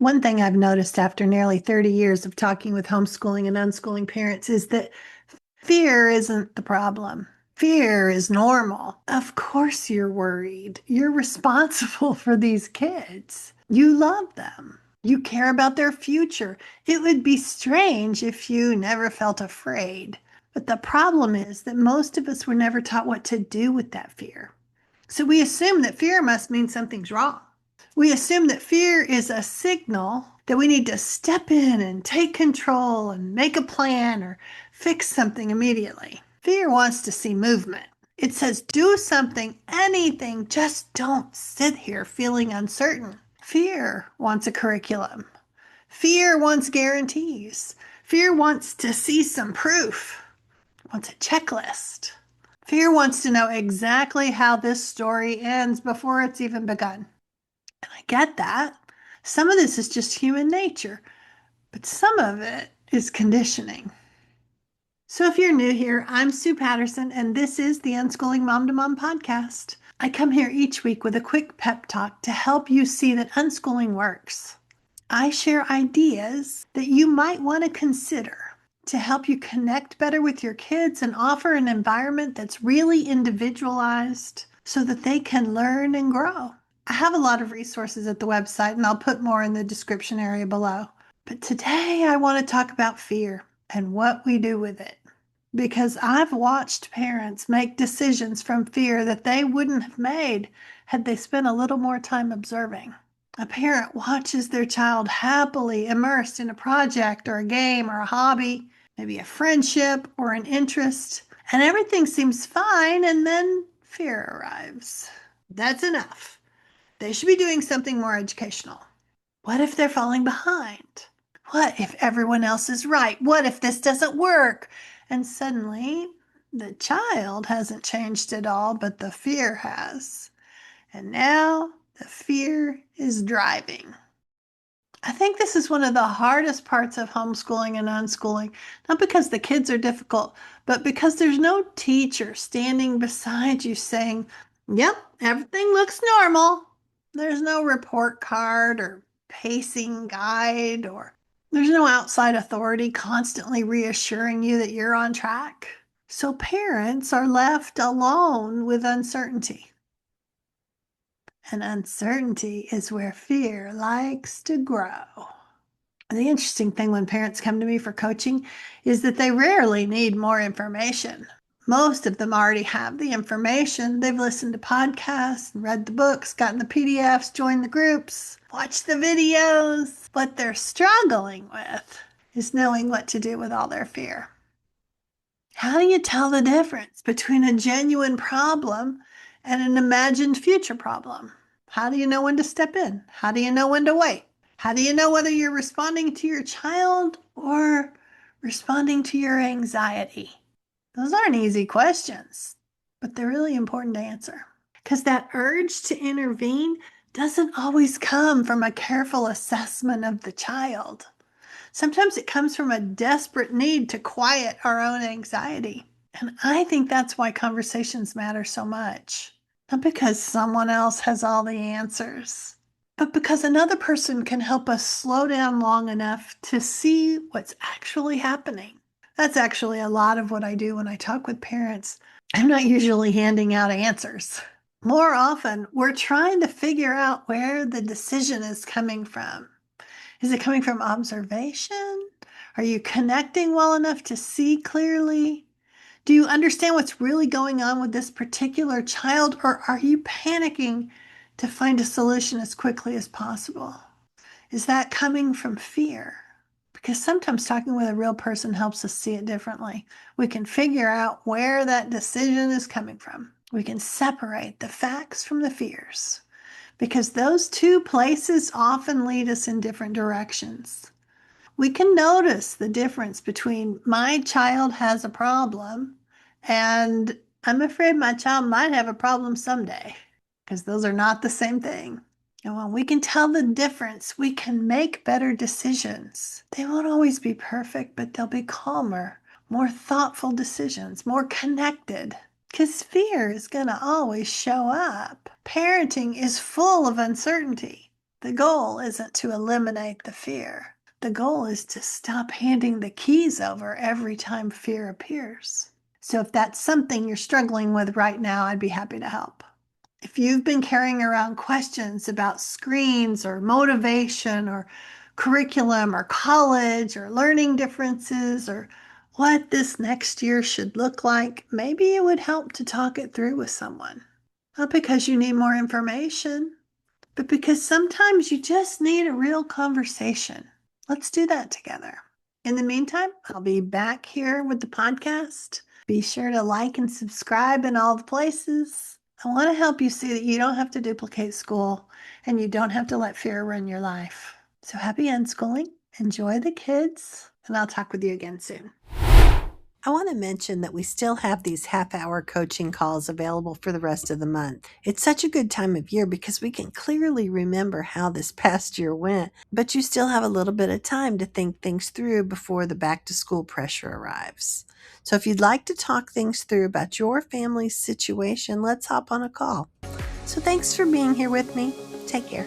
One thing I've noticed after nearly 30 years of talking with homeschooling and unschooling parents is that fear isn't the problem. Fear is normal. Of course, you're worried. You're responsible for these kids. You love them. You care about their future. It would be strange if you never felt afraid. But the problem is that most of us were never taught what to do with that fear. So we assume that fear must mean something's wrong. We assume that fear is a signal that we need to step in and take control and make a plan or fix something immediately. Fear wants to see movement. It says, do something, anything, just don't sit here feeling uncertain. Fear wants a curriculum. Fear wants guarantees. Fear wants to see some proof, wants a checklist. Fear wants to know exactly how this story ends before it's even begun. And I get that. Some of this is just human nature, but some of it is conditioning. So if you're new here, I'm Sue Patterson, and this is the Unschooling Mom to Mom podcast. I come here each week with a quick pep talk to help you see that unschooling works. I share ideas that you might want to consider to help you connect better with your kids and offer an environment that's really individualized so that they can learn and grow. I have a lot of resources at the website, and I'll put more in the description area below. But today I want to talk about fear and what we do with it. Because I've watched parents make decisions from fear that they wouldn't have made had they spent a little more time observing. A parent watches their child happily immersed in a project or a game or a hobby, maybe a friendship or an interest, and everything seems fine, and then fear arrives. That's enough. They should be doing something more educational. What if they're falling behind? What if everyone else is right? What if this doesn't work? And suddenly, the child hasn't changed at all, but the fear has. And now the fear is driving. I think this is one of the hardest parts of homeschooling and unschooling, not because the kids are difficult, but because there's no teacher standing beside you saying, yep, everything looks normal. There's no report card or pacing guide, or there's no outside authority constantly reassuring you that you're on track. So parents are left alone with uncertainty. And uncertainty is where fear likes to grow. The interesting thing when parents come to me for coaching is that they rarely need more information. Most of them already have the information. They've listened to podcasts, read the books, gotten the PDFs, joined the groups, watched the videos. What they're struggling with is knowing what to do with all their fear. How do you tell the difference between a genuine problem and an imagined future problem? How do you know when to step in? How do you know when to wait? How do you know whether you're responding to your child or responding to your anxiety? Those aren't easy questions, but they're really important to answer. Because that urge to intervene doesn't always come from a careful assessment of the child. Sometimes it comes from a desperate need to quiet our own anxiety. And I think that's why conversations matter so much. Not because someone else has all the answers, but because another person can help us slow down long enough to see what's actually happening. That's actually a lot of what I do when I talk with parents. I'm not usually handing out answers. More often, we're trying to figure out where the decision is coming from. Is it coming from observation? Are you connecting well enough to see clearly? Do you understand what's really going on with this particular child, or are you panicking to find a solution as quickly as possible? Is that coming from fear? Because sometimes talking with a real person helps us see it differently. We can figure out where that decision is coming from. We can separate the facts from the fears, because those two places often lead us in different directions. We can notice the difference between my child has a problem and I'm afraid my child might have a problem someday, because those are not the same thing. And when we can tell the difference, we can make better decisions. They won't always be perfect, but they'll be calmer, more thoughtful decisions, more connected. Because fear is going to always show up. Parenting is full of uncertainty. The goal isn't to eliminate the fear. The goal is to stop handing the keys over every time fear appears. So if that's something you're struggling with right now, I'd be happy to help. If you've been carrying around questions about screens or motivation or curriculum or college or learning differences or what this next year should look like, maybe it would help to talk it through with someone. Not because you need more information, but because sometimes you just need a real conversation. Let's do that together. In the meantime, I'll be back here with the podcast. Be sure to like and subscribe in all the places. I want to help you see that you don't have to duplicate school and you don't have to let fear run your life. So happy unschooling. Enjoy the kids, and I'll talk with you again soon. I want to mention that we still have these half-hour coaching calls available for the rest of the month. It's such a good time of year because we can clearly remember how this past year went, but you still have a little bit of time to think things through before the back-to-school pressure arrives. So if you'd like to talk things through about your family's situation, let's hop on a call. So thanks for being here with me. Take care.